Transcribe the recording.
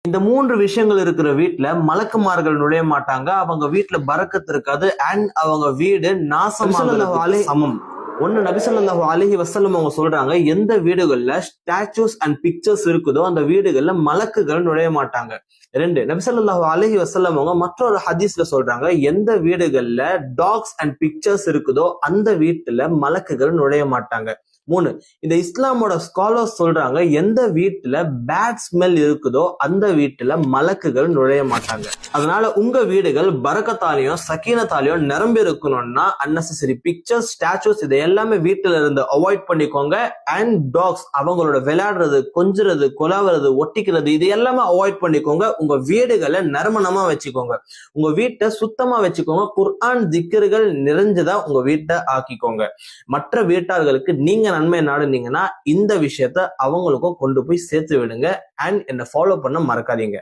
இந்த 3 விஷயங்கள் இருக்கிற வீட்டுல மலக்குமார்கள் நுழைய மாட்டாங்க. அவங்க வீட்டுல பரக்கத்து இருக்காது. அண்ட் அவங்க வீடு நாசமாகிறதுக்கு சமம். ஒண்ணு நபி ஸல்லல்லாஹு அலைஹி வஸல்லம் அவங்க சொல்றாங்க, எந்த வீடுகள்ல ஸ்டாச்சூஸ் அண்ட் பிக்சர்ஸ் இருக்குதோ அந்த வீடுகள்ல மலக்குகள் நுழைய மாட்டாங்க. 2 நபி ஸல்லல்லாஹு அலைஹி வஸல்லம் அவங்க மற்றொரு ஹதீஸ்ல சொல்றாங்க, எந்த வீடுகள்ல டாக்ஸ் அண்ட் பிக்சர்ஸ் இருக்குதோ அந்த வீட்டுல மலக்குகள் நுழைய மாட்டாங்க. 3 இந்த இஸ்லாமோட ஸ்காலர்ஸ் சொல்றாங்க, எந்த வீட்டுல பேட் ஸ்மெல் இருக்குதோ அந்த வீட்டுல மலக்குகள் நுழைய மாட்டாங்க. அதனால உங்க வீடுகள் பரக்கத்தாலையும் சக்கீனத்தாலையும் நிரம்பி இருக்கணும்னா அன்னெசரி பிக்சர்ஸ், ஸ்டாச்சூஸ் இதை எல்லாமே வீட்டுல இருந்து அவாய்ட் பண்ணிக்கோங்க. அண்ட் டாக்ஸ் அவங்களோட விளையாடுறது, கொஞ்சுறது, கொலாவது, ஒட்டிக்கிறது இது எல்லாமே அவாய்ட் பண்ணிக்கோங்க. உங்க வீடுகளை நறுமணமா வச்சுக்கோங்க. உங்க வீட்டை சுத்தமா வச்சுக்கோங்க. குர்ஆன் திக்ருகள் நிறைஞ்சதா உங்க வீட்டை ஆக்கிக்கோங்க. மற்ற வீட்டார்களுக்கு நீங்க நன்மை நாடுனீங்கன்னா இந்த விஷயத்த அவங்களுக்கும் கொண்டு போய் சேர்த்து விடுங்க. அண்ட் என்ன ஃபாலோ பண்ண மறக்காதீங்க.